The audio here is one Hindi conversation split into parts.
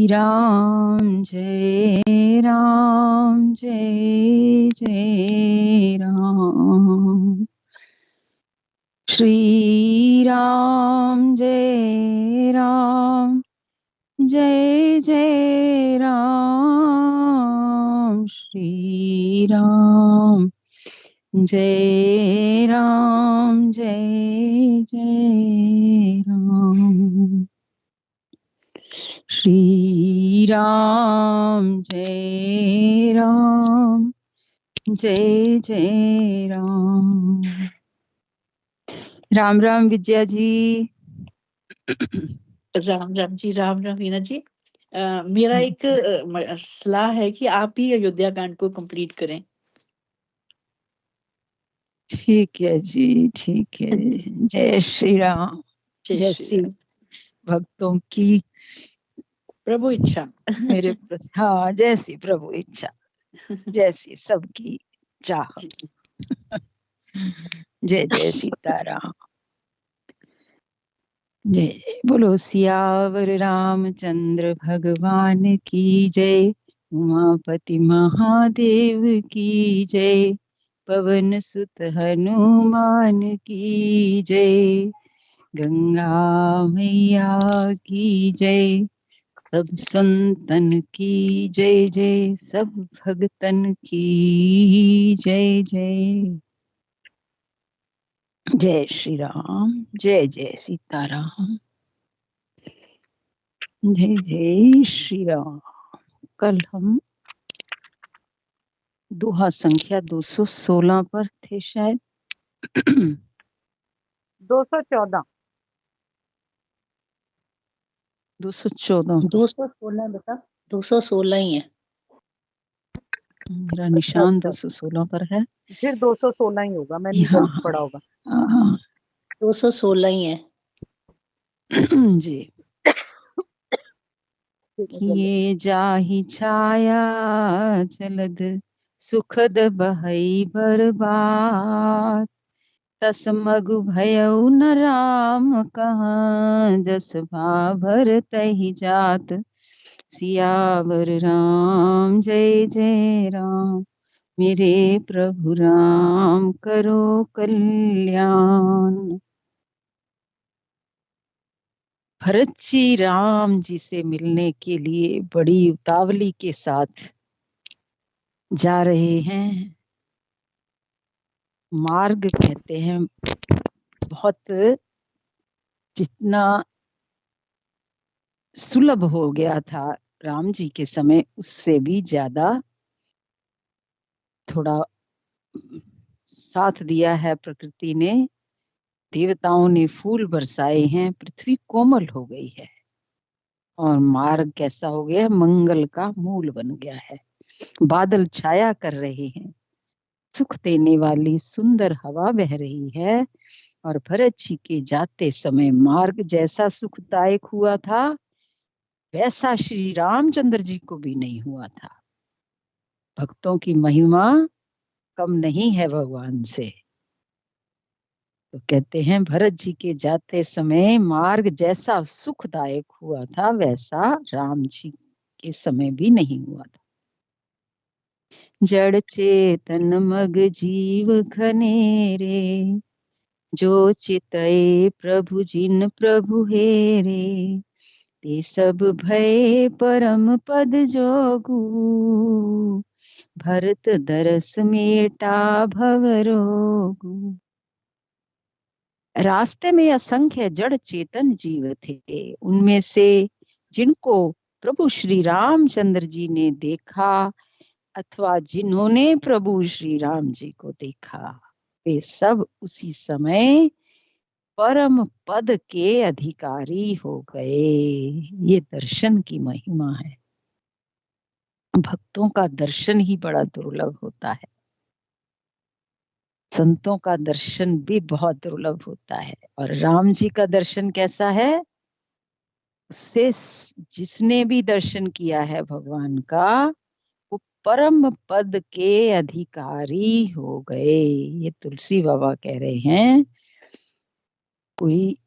राम जय जय राम, श्री राम जय राम जय जय राम, श्री राम जय राम जय जय राम, श्री राम जय राम जय जय राम। राम राम विजया जी। राम राम जी, राम राम वीना जी। मेरा एक सलाह है कि आप ही अयोध्या कांड को कंप्लीट करें। ठीक है जी, ठीक है। जय श्री राम। जय श्री राम। भक्तों की प्रभु इच्छा। मेरे हाँ, जैसी प्रभु इच्छा, जैसी सबकी चाह। जय जय सीताराम। जय जय बोलो सियावर रामचंद्र भगवान की जय, उमापति महादेव की जय, पवन सुत हनुमान की जय, गंगा मैया की जय, सब संतन की जय जय, सब भगतन की जय जय। जय श्री राम, जय जय सीताराम, जय जय श्री राम। कल हम दोहा संख्या 216 पर थे शायद। 214 216 बेटा, 216 ही है। मेरा निशान 216 पर है, फिर 216 ही होगा, मैंने गलत पढ़ा होगा। 216 ही है जी। किए जाहि छाया चलद, सुखद बहई बरबाद, तस मगु भयउ न राम कहाँ, जस भाभर तहि जात, सियावर राम जय जय राम, मेरे प्रभु राम करो कल्याण। भरत जी राम जी से मिलने के लिए बड़ी उतावली के साथ जा रहे हैं। मार्ग कहते हैं बहुत जितना सुलभ हो गया था राम जी के समय, उससे भी ज्यादा थोड़ा साथ दिया है प्रकृति ने। देवताओं ने फूल बरसाए हैं, पृथ्वी कोमल हो गई है और मार्ग कैसा हो गया, मंगल का मूल बन गया है। बादल छाया कर रहे हैं, सुख देने वाली सुंदर हवा बह रही है, और भरत जी के जाते समय मार्ग जैसा सुखदायक हुआ था, वैसा श्री रामचंद्र जी को भी नहीं हुआ था। भक्तों की महिमा कम नहीं है भगवान से। तो कहते हैं भरत जी के जाते समय मार्ग जैसा सुखदायक हुआ था, वैसा राम जी के समय भी नहीं हुआ था। जड़ चेतन मग जीव घनेरे, जो चितए प्रभु जिन प्रभु हेरे, ते सब भय परम पद जोगु, भरत दरस मेटा भव रोगु। रास्ते में असंख्य जड़ चेतन जीव थे, उनमें से जिनको प्रभु श्री रामचंद्र जी ने देखा अथवा जिन्होंने प्रभु श्री राम जी को देखा, वे सब उसी समय परम पद के अधिकारी हो गए। ये दर्शन की महिमा है। भक्तों का दर्शन ही बड़ा दुर्लभ होता है, संतों का दर्शन भी बहुत दुर्लभ होता है। और राम जी का दर्शन कैसा है, उससे जिसने भी दर्शन किया है भगवान का, वो परम पद के अधिकारी हो गए। ये तुलसी बाबा कह रहे हैं। कोई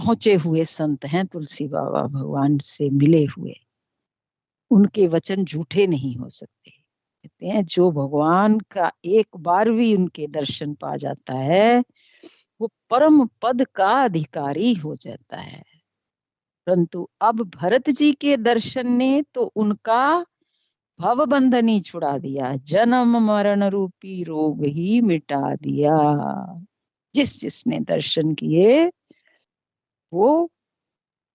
पहुंचे हुए संत हैं तुलसी बाबा, भगवान से मिले हुए, उनके वचन झूठे नहीं हो सकते। कहते हैं जो भगवान का एक बार भी उनके दर्शन पा जाता है वो परम पद का अधिकारी हो जाता है। परंतु अब भरत जी के दर्शन ने तो उनका भव बंधन ही छुड़ा दिया, जन्म मरण रूपी रोग ही मिटा दिया। जिस जिसने दर्शन किए वो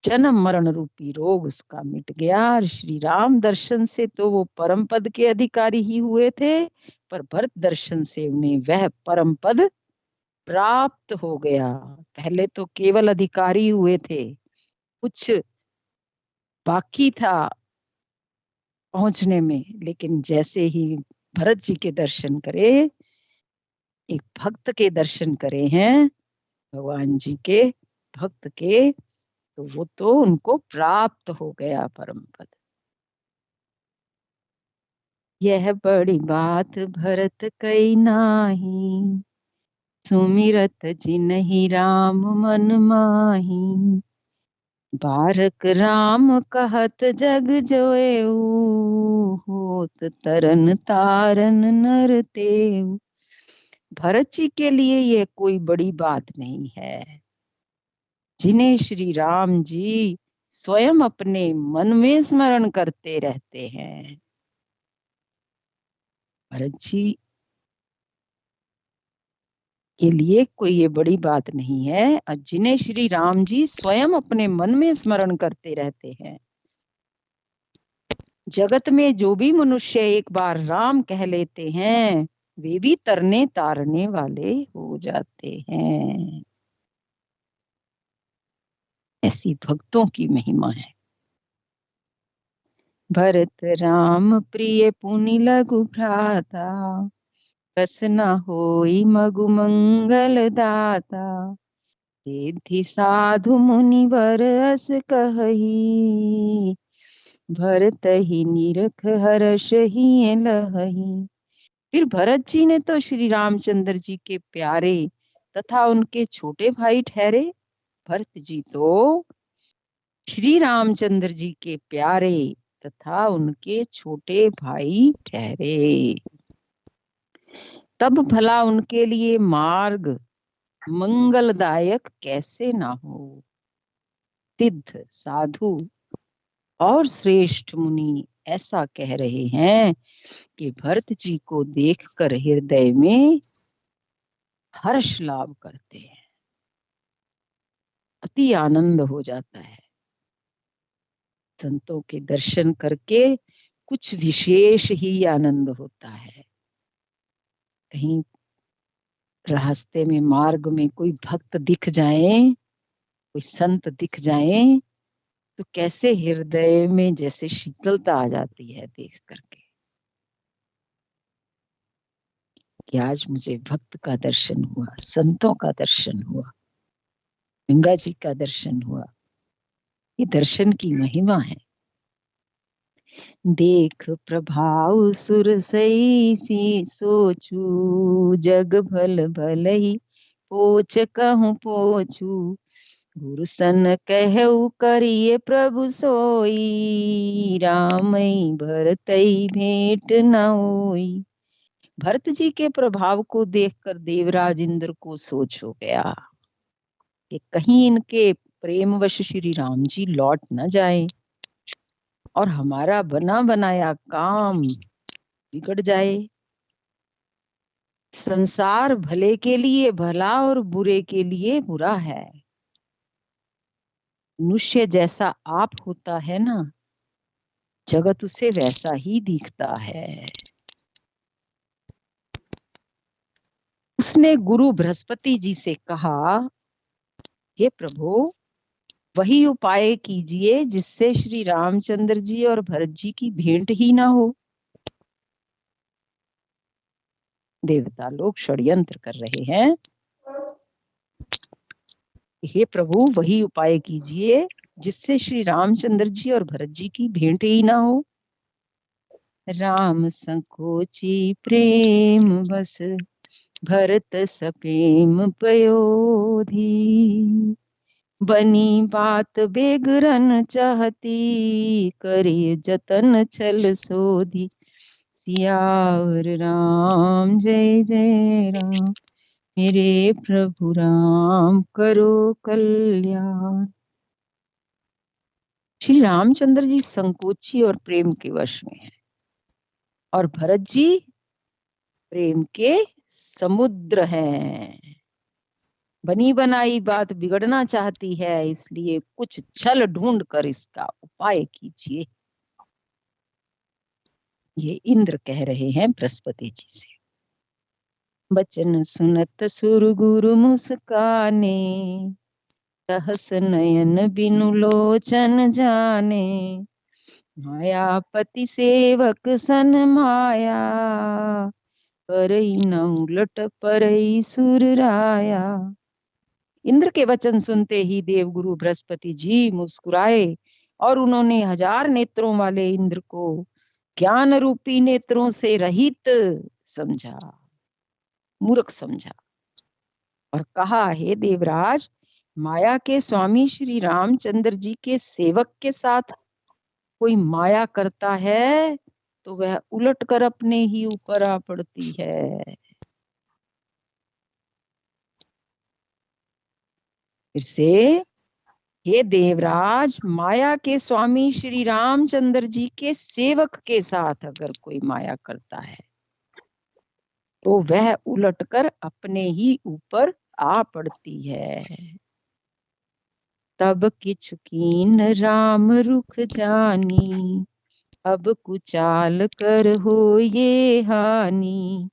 जन्म मरण रूपी रोग उसका मिट गया। और श्री राम दर्शन से तो वो परम पद के अधिकारी ही हुए थे, पर भरत दर्शन से उन्हें वह परम पद प्राप्त हो गया। पहले तो केवल अधिकारी हुए थे, कुछ बाकी था पहुंचने में, लेकिन जैसे ही भरत जी के दर्शन करे, एक भक्त के दर्शन करे हैं भगवान जी के भक्त के, तो वो तो उनको प्राप्त हो गया परम पद। यह बड़ी बात भरत कई नाही, सुमिरत जिनहि राम मन माही। बारक राम कहत जग जोएऊ, होत तरन तारन नर तेऊ। भरत जी के लिए यह कोई बड़ी बात नहीं है, जिन्हें श्री राम जी स्वयं अपने मन में स्मरण करते रहते हैं। भरत जी के लिए कोई ये बड़ी बात नहीं है, और जिन्हें श्री राम जी स्वयं अपने मन में स्मरण करते रहते हैं। जगत में जो भी मनुष्य एक बार राम कह लेते हैं वे भी तरने तारने वाले हो जाते हैं। ऐसी भक्तों की महिमा है। भरत राम प्रिय पुनि लघु भ्राता, रस न होई मगु मंगल दाता। सिद्धि साधु मुनिवर अस कहही, भरत ही निरख हर्ष ही लहही। फिर भरत जी ने तो श्री रामचंद्र जी के प्यारे तथा उनके छोटे भाई ठहरे। भरत जी तो श्री रामचंद्र जी के प्यारे तथा उनके छोटे भाई ठहरे। तब भला उनके लिए मार्ग मंगलदायक कैसे ना हो। सिद्ध साधु और श्रेष्ठ मुनि ऐसा कह रहे हैं कि भरत जी को देखकर हृदय में हर्ष लाभ करते हैं, अति आनंद हो जाता है। संतों के दर्शन करके कुछ विशेष ही आनंद होता है। कहीं रास्ते में मार्ग में कोई भक्त दिख जाए, कोई संत दिख जाए, तो कैसे हृदय में जैसे शीतलता आ जाती है देख करके कि आज मुझे भक्त का दर्शन हुआ, संतों का दर्शन हुआ, गंगा जी का दर्शन हुआ। ये दर्शन की महिमा है। देख प्रभाव सुर सही सी सोचू, जग भल भल ही पोच कहूँ पोछू। गुरु सन कहु करिए प्रभु सोई, रामई भरतई भेंट न होई। भरत जी के प्रभाव को देखकर देवराज इंद्र को सोच हो गया कि कहीं इनके प्रेमवश श्री राम जी लौट न जाएं और हमारा बना बनाया काम बिगड़ जाए। संसार भले के लिए भला और बुरे के लिए बुरा है। मनुष्य जैसा आप होता है ना, जगत उसे वैसा ही दिखता है। उसने गुरु बृहस्पति जी से कहा, हे प्रभु वही उपाय कीजिए जिससे श्री रामचंद्र जी और भरत जी की भेंट ही ना हो। देवता लोग षड्यंत्र कर रहे हैं, हे प्रभु वही उपाय कीजिए जिससे श्री रामचंद्र जी और भरत जी की भेंट ही ना हो। राम संकोची प्रेम बस, भरत सपेम पयोधी। बनी बात बेगरन चाहती, करे जतन छल सोधी। सियावर राम जय जय राम, मेरे प्रभु राम करो कल्याण। श्री रामचंद्र जी संकोची और प्रेम के वश में हैं, और भरत जी प्रेम के समुद्र हैं। बनी बनाई बात बिगड़ना चाहती है, इसलिए कुछ छल ढूंढ कर इसका उपाय कीजिए। ये इंद्र कह रहे हैं बृहस्पति जी से। बचन सुनत सुर गुरु मुस्काने, सहस नयन बिनु लोचन जाने। मायापति सेवक सन माया, करई न उलट परई सुर राया। इंद्र के वचन सुनते ही देवगुरु बृहस्पति जी मुस्कुराए, और उन्होंने 1000 नेत्रों वाले इंद्र को ज्ञान रूपी नेत्रों से रहित समझा, मूर्ख समझा, और कहा, हे देवराज, माया के स्वामी श्री रामचंद्र जी के सेवक के साथ कोई माया करता है तो वह उलट कर अपने ही ऊपर आ पड़ती है। फिर से, हे देवराज, माया के स्वामी श्री रामचंद्र जी के सेवक के साथ अगर कोई माया करता है तो वह उलटकर अपने ही ऊपर आ पड़ती है। तब किछु कीन राम रुख जानी, अब कुचाल कर हो ये हानि।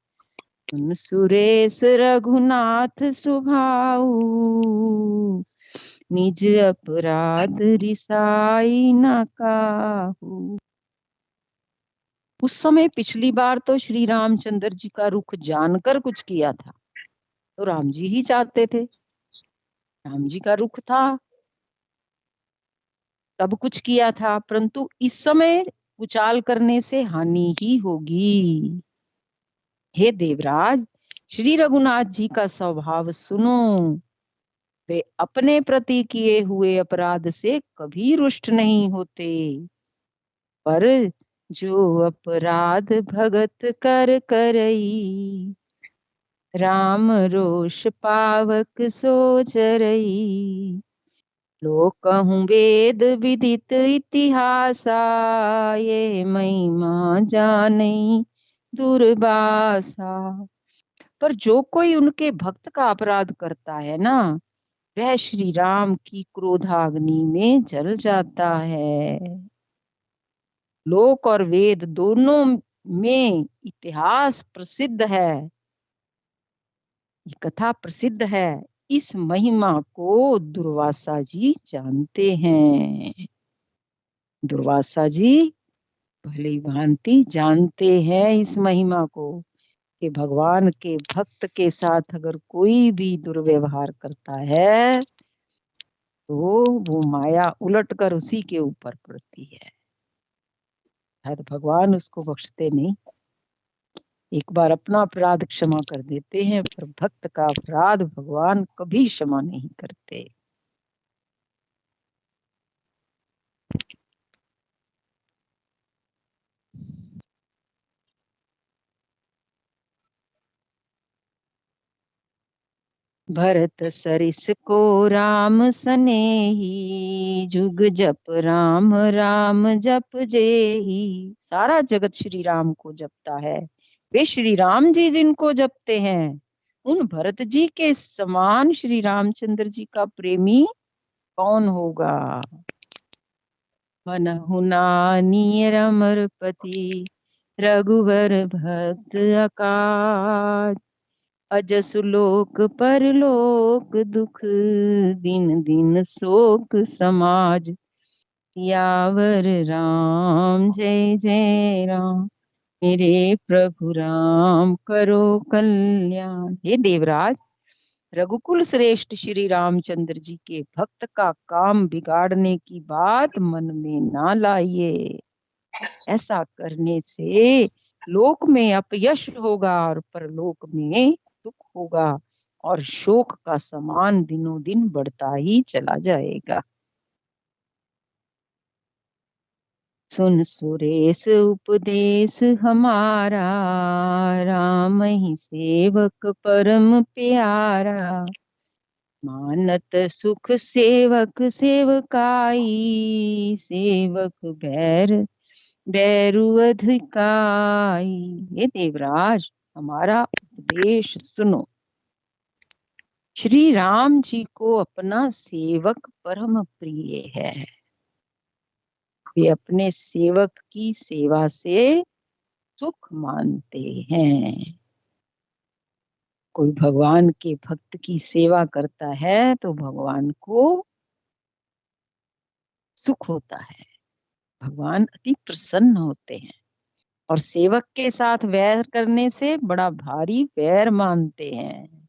सुन सुरेश रघुनाथ सुभाऊ, निज अपराध रिसाई न काहू। उस समय पिछली बार तो श्री रामचंद्र जी का रुख जानकर कुछ किया था, तो राम जी ही चाहते थे, राम जी का रुख था तब कुछ किया था, परंतु इस समय कुचाल करने से हानि ही होगी। हे देवराज, श्री रघुनाथ जी का स्वभाव सुनो, वे अपने प्रति किए हुए अपराध से कभी रुष्ट नहीं होते, पर जो अपराध भगत कर करई, राम रोष पावक सो जरई। लोक कहूँ वेद विदित इतिहासा, ये महिमा जानई दुर्वासा। पर जो कोई उनके भक्त का अपराध करता है ना, वह श्री राम की क्रोधाग्नि में जल जाता है। लोक और वेद दोनों में इतिहास प्रसिद्ध है, ये कथा प्रसिद्ध है, इस महिमा को दुर्वासा जी जानते हैं। दुर्वासा जी भली भांति जानते हैं इस महिमा को, कि भगवान के भक्त के साथ अगर कोई भी दुर्व्यवहार करता है तो वो माया उलटकर उसी के ऊपर पड़ती है, भगवान उसको बख्शते नहीं। एक बार अपना अपराध क्षमा कर देते हैं, पर भक्त का अपराध भगवान कभी क्षमा नहीं करते। भरत सरिस को राम सनेही, जुग जप राम राम जप जेही। सारा जगत श्री राम को जपता है, वे श्री राम जी जिनको जपते हैं, उन भरत जी के समान श्री रामचंद्र जी का प्रेमी कौन होगा। मन हुनानी रमरपति, रघुवर भक्त अकाज। अजसु लोक परलोक दुख, दिन दिन शोक समाज। यावर राम जय जय राम, मेरे प्रभु राम करो कल्याण। हे देवराज, रघुकुल श्रेष्ठ श्री रामचंद्र जी के भक्त का काम बिगाड़ने की बात मन में ना लाइए। ऐसा करने से लोक में अपयश होगा और परलोक में दुख होगा। और शोक का समान दिनों दिन बढ़ता ही चला जाएगा। सुन सुरेश उपदेश हमारा, राम ही सेवक परम प्यारा। मानत सुख सेवक सेवकाई, सेवक बैर बैरु अधिकाई। ये देवराज, हमारा उपदेश सुनो। श्री राम जी को अपना सेवक परम प्रिय है। वे अपने सेवक की सेवा से सुख मानते हैं। कोई भगवान के भक्त की सेवा करता है तो भगवान को सुख होता है, भगवान अति प्रसन्न होते हैं। और सेवक के साथ वैर करने से बड़ा भारी वैर मानते हैं।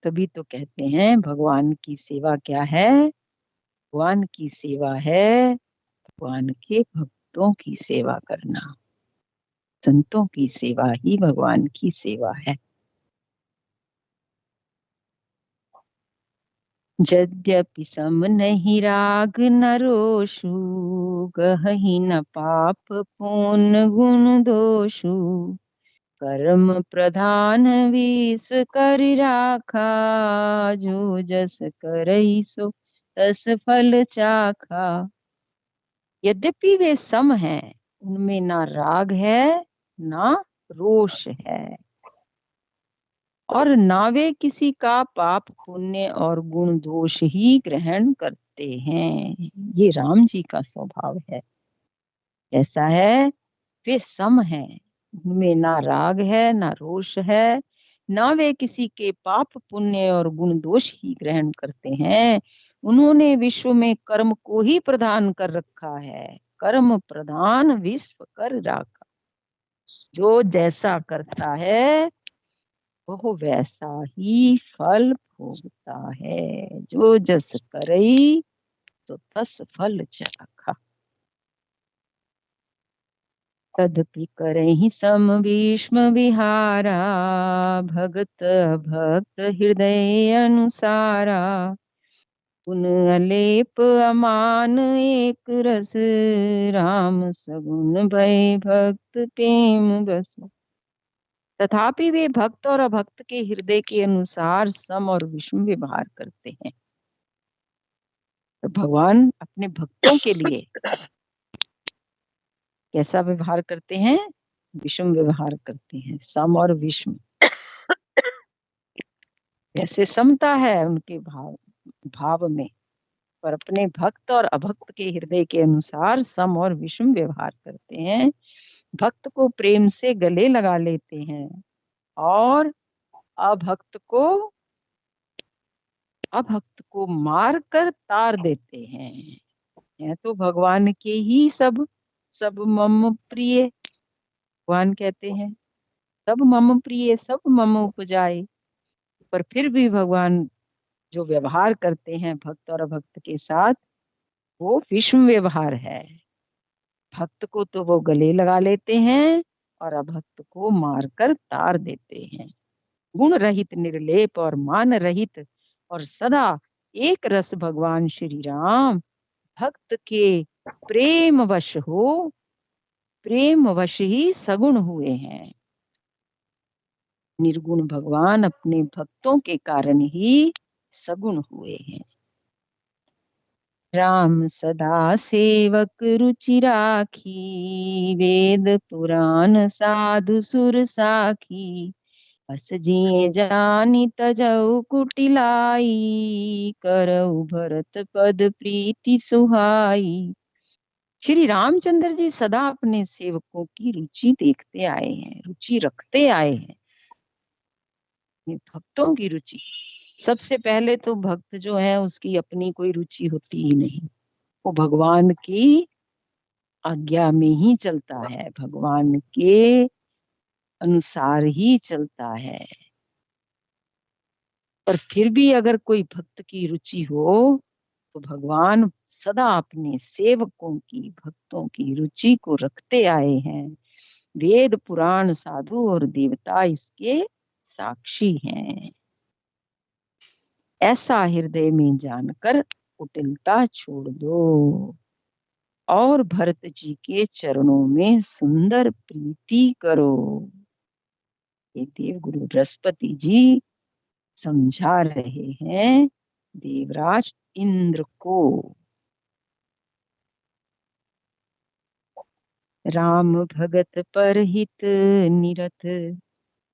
तभी तो कहते हैं भगवान की सेवा क्या है? भगवान की सेवा है भगवान के भक्तों की सेवा करना। संतों की सेवा ही भगवान की सेवा है। यद्यपि सम नहीं राग न रोषु, गहहि न पाप पुण्य गुण दोषु। कर्म प्रधान विश्व कर राखा, जो जस करई सो तस फल चाखा। यद्यपि वे सम हैं, उनमें ना राग है ना रोष है, और ना वे किसी का पाप पुण्य और गुण दोष ही ग्रहण करते हैं। ये राम जी का स्वभाव है, ऐसा है। वे सम हैं, उनमें ना राग है ना रोष है, ना वे किसी के पाप पुण्य और गुण दोष ही ग्रहण करते हैं। उन्होंने विश्व में कर्म को ही प्रदान कर रखा है। कर्म प्रधान विश्व कर राखा। जो जैसा करता है वो वैसा ही फल भोगता है। जो जस करई तो तस फल चाखा। तदपि करहि सम भीष्म विहारा, भगत भक्त हृदय अनुसारा। गुण अलेप अमान एक रस, राम सगुन भय भक्त प्रेम बस। तथापि वे भक्त और अभक्त के हृदय के अनुसार सम और विषम व्यवहार करते हैं। तो भगवान अपने भक्तों के लिए कैसा व्यवहार करते हैं? विषम व्यवहार करते हैं, सम और विषम। ऐसे समता है उनके भाव में, पर अपने भक्त और अभक्त के हृदय के अनुसार सम और विषम व्यवहार करते हैं। भक्त को प्रेम से गले लगा लेते हैं और अभक्त को मार कर तार देते हैं। यह तो भगवान के ही सब मम प्रिय। भगवान कहते हैं सब मम प्रिय, सब मम उपजाए। पर फिर भी भगवान जो व्यवहार करते हैं भक्त और अभक्त के साथ, वो विषम व्यवहार है। भक्त को तो वो गले लगा लेते हैं और अभक्त को मारकर तार देते हैं। गुण रहित, निर्लेप और मान रहित और सदा एक रस भगवान श्री राम भक्त के प्रेम वश ही सगुण हुए हैं। निर्गुण भगवान अपने भक्तों के कारण ही सगुण हुए हैं। राम सदा सेवक रुचि राखी, वेद पुराण साधु सुर साखी। बस जिए जानी तजऊ कुटिलाई, करऊ भरत पद प्रीति सुहाई। श्री रामचंद्र जी सदा अपने सेवकों की रुचि देखते आए हैं, रुचि रखते आए हैं। भक्तों की रुचि, सबसे पहले तो भक्त जो है उसकी अपनी कोई रुचि होती ही नहीं। वो भगवान की आज्ञा में ही चलता है, भगवान के अनुसार ही चलता है। पर फिर भी अगर कोई भक्त की रुचि हो तो भगवान सदा अपने सेवकों की, भक्तों की रुचि को रखते आए हैं। वेद पुराण साधु और देवता इसके साक्षी हैं। ऐसा हृदय में जानकर कुटिलता छोड़ दो और भरत जी के चरणों में सुंदर प्रीति करो। ये देव गुरु बृहस्पति जी समझा रहे हैं देवराज इंद्र को। राम भगत पर हित निरत,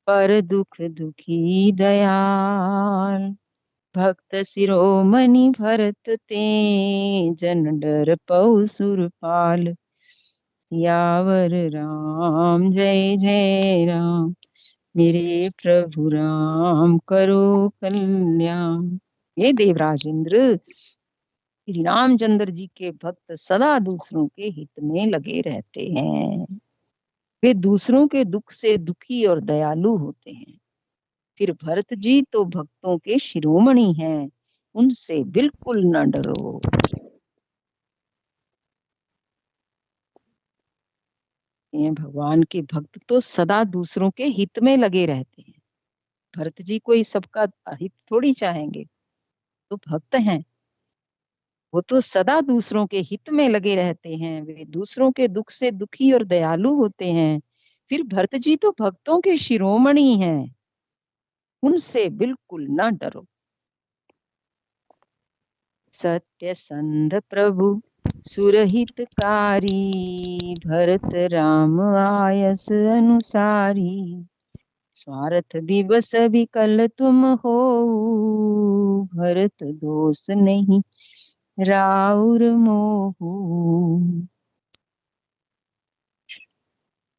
पर दुख दुखी दयाल। भक्त शिरोमणि भरत ते, जन डर पौ सुरपाल। सियावर राम जय जय राम, मेरे प्रभु राम करो कल्याण। ये देवराज इंद्र श्री रामचंद्र जी के भक्त सदा दूसरों के हित में लगे रहते हैं। वे दूसरों के दुख से दुखी और दयालु होते हैं। फिर भरत जी तो भक्तों के शिरोमणि हैं, उनसे बिल्कुल न डरो। ये भगवान के भक्त तो सदा दूसरों के हित में लगे रहते हैं। भरत जी कोई सबका हित थोड़ी चाहेंगे, तो भक्त हैं। वो तो सदा दूसरों के हित में लगे रहते हैं। वे दूसरों के दुख से दुखी और दयालु होते हैं। फिर भरत जी तो भक्तों के शिरोमणि हैं, उनसे बिल्कुल न डरो। सत्य संध प्रभु सुरहितकारी, भरत राम आयस अनुसारी। स्वार्थ विवश विकल तुम हो, भरत दोष नहीं राउर मोहू।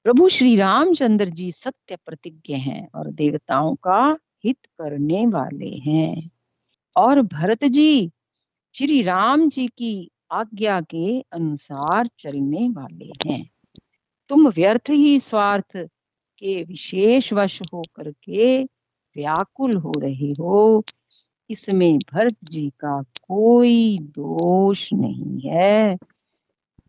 प्रभु श्री रामचंद्र जी सत्य प्रतिज्ञ हैं और देवताओं का हित करने वाले हैं। और भरत जी श्री राम जी की आज्ञा के अनुसार चलने वाले हैं। तुम व्यर्थ ही स्वार्थ के विशेष वश होकर के व्याकुल हो रहे हो। इसमें भरत जी का कोई दोष नहीं है,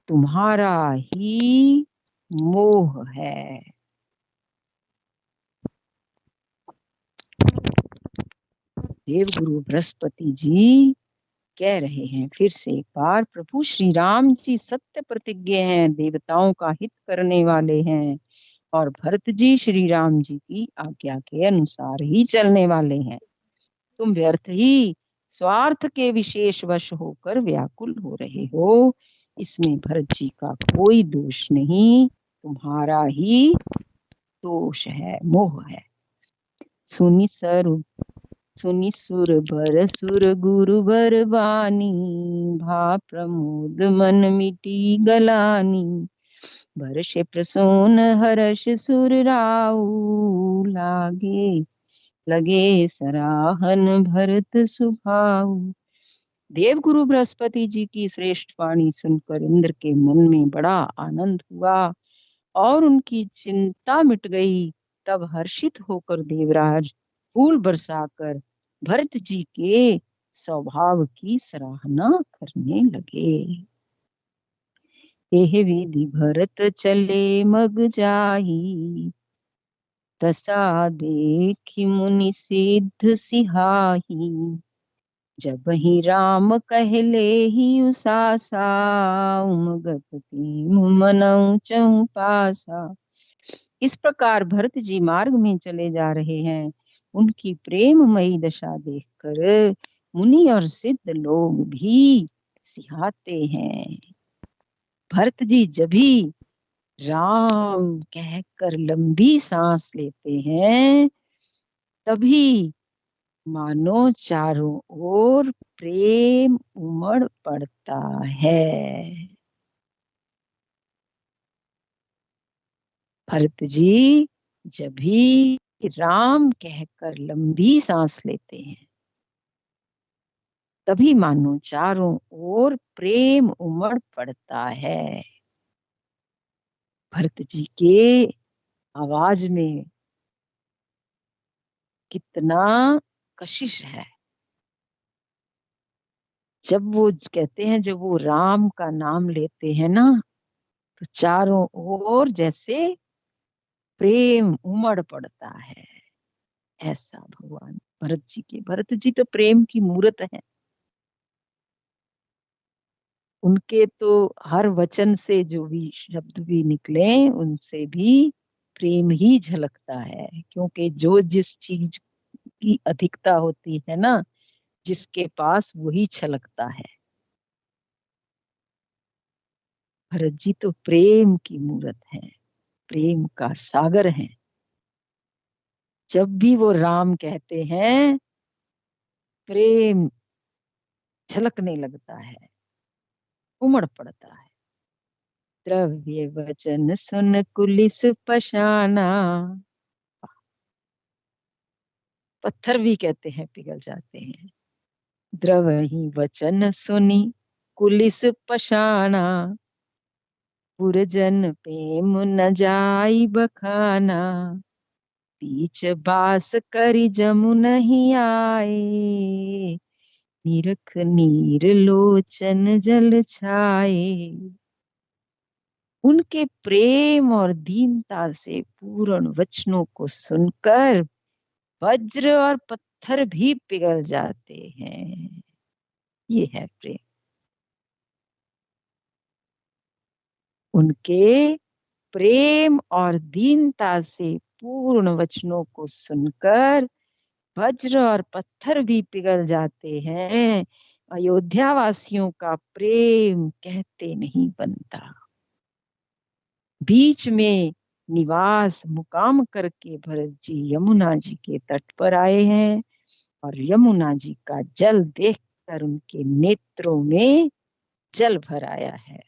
तुम्हारा ही मोह है। देव गुरु बृहस्पति जी कह रहे हैं फिर से एक बार, प्रभु श्री राम जी सत्य प्रतिज्ञ हैं, देवताओं का हित करने वाले हैं और भरत जी श्री राम जी की आज्ञा के अनुसार ही चलने वाले हैं। तुम व्यर्थ ही स्वार्थ के विशेष वश होकर व्याकुल हो रहे हो। इसमें भरत जी का कोई दोष नहीं, तुम्हारा ही दोष है, मोह है। सुनि सुर बर सुर गुरु बर बानी, भा प्रमोद मन मिटी गलानी। बरसे प्रसून हर्ष सुर राऊ, लगे सराहन भरत सुभाऊ। देवगुरु बृहस्पति जी की श्रेष्ठ वाणी सुनकर इंद्र के मन में बड़ा आनंद हुआ और उनकी चिंता मिट गई। तब हर्षित होकर देवराज फूल बरसाकर भरत जी के स्वभाव की सराहना करने लगे। एह विधि भरत चले मग जाही, तसा देखी मुनि सिद्ध सिहाही। जब ही राम कहले ही उसासा, उमगत मनऊ चहु पासा। इस प्रकार भरत जी मार्ग में चले जा रहे हैं। उनकी प्रेममयी दशा देखकर मुनि और सिद्ध लोग भी सिहाते हैं। भरत जी जब भी राम कहकर लंबी सांस लेते हैं, तभी मानो चारों ओर प्रेम उमड़ पड़ता है। भरत जी जब भी राम कहकर लंबी सांस लेते हैं, तभी मानो चारों ओर प्रेम उमड़ पड़ता है। भरत जी के आवाज में कितना कशिश है। जब वो कहते हैं, जब वो राम का नाम लेते हैं ना, तो चारों ओर जैसे प्रेम उमड़ पड़ता है। ऐसा भगवान भरत जी तो प्रेम की मूरत है। उनके तो हर वचन से जो भी शब्द भी निकले उनसे भी प्रेम ही झलकता है, क्योंकि जो जिस चीज की अधिकता होती है ना, जिसके पास वही छलकता है। भरत जी तो प्रेम की मूरत है, प्रेम का सागर है। जब भी वो राम कहते हैं, प्रेम झलकने लगता है, उमड़ पड़ता है। द्रव्य वचन सुन कुलिस पशाना, पत्थर भी कहते हैं पिघल जाते हैं। द्रवहि वचन सुनी कुलिस पशाना, पुरजन प्रेम न जाई बखाना, बीच बास करी जमु नहीं आए, निरख नीर लोचन जल छाए। उनके प्रेम और दीनता से पूर्ण वचनों को सुनकर वज्र और पत्थर भी पिघल जाते हैं। ये है प्रेम। उनके प्रेम और दीनता से पूर्ण वचनों को सुनकर वज्र और पत्थर भी पिघल जाते हैं। अयोध्या वासियों का प्रेम कहते नहीं बनता। बीच में निवास मुकाम करके भरत जी यमुना जी के तट पर आए हैं, और यमुना जी का जल देखकर उनके नेत्रों में जल भर आया है।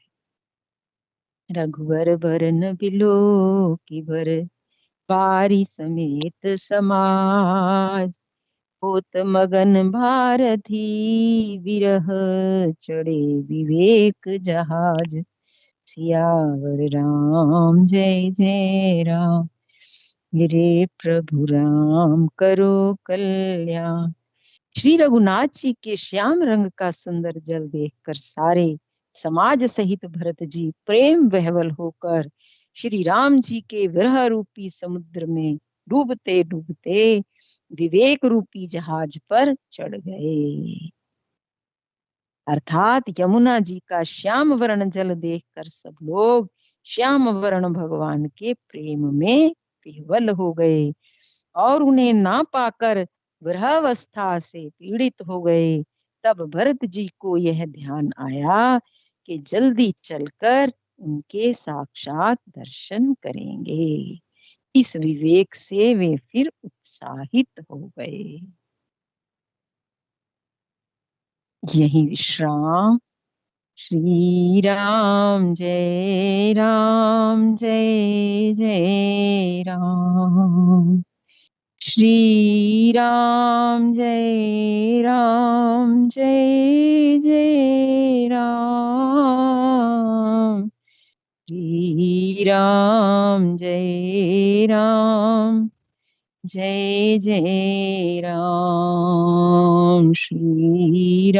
रघुवर बरन बिलो की भर, पारी समेत समाज, होत मगन भारती विरह, चढ़े विवेक जहाज। सियावर राम जय जय राम, मेरे प्रभु राम करो कल्याण। श्री रघुनाथ जी के श्याम रंग का सुंदर जल देखकर सारे समाज सहित भरत जी प्रेम विह्वल होकर श्री राम जी के विरह रूपी समुद्र में डूबते डूबते विवेक रूपी जहाज पर चढ़ गए। अर्थात यमुना जी का श्याम वर्ण जल देखकर सब लोग श्याम वर्ण भगवान के प्रेम में विह्वल हो गए, और उन्हें ना पाकर विरहावस्था से पीड़ित हो गए। तब भरत जी को यह ध्यान आया कि जल्दी चलकर उनके साक्षात दर्शन करेंगे। इस विवेक से वे फिर उत्साहित हो गए। यही विश्राम। श्री राम जय जय राम, श्री राम जय जय राम, श्री राम जय जय राम, श्री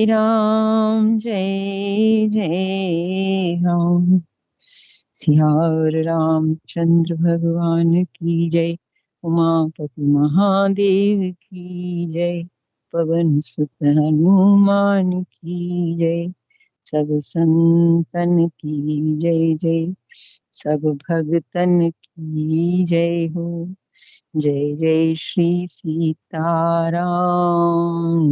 राम जय जय राम। सियावर रामचंद्र भगवान की जय, उमापति महादेव की जय, पवन सुत हनुमान की जय, सब संतन की जय जय, सब भगतन की जय हो। जय जय श्री सीताराम,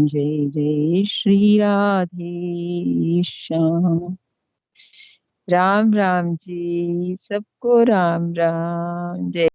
जय जय श्री राधे श्याम। राम राम जी, सबको राम राम। जय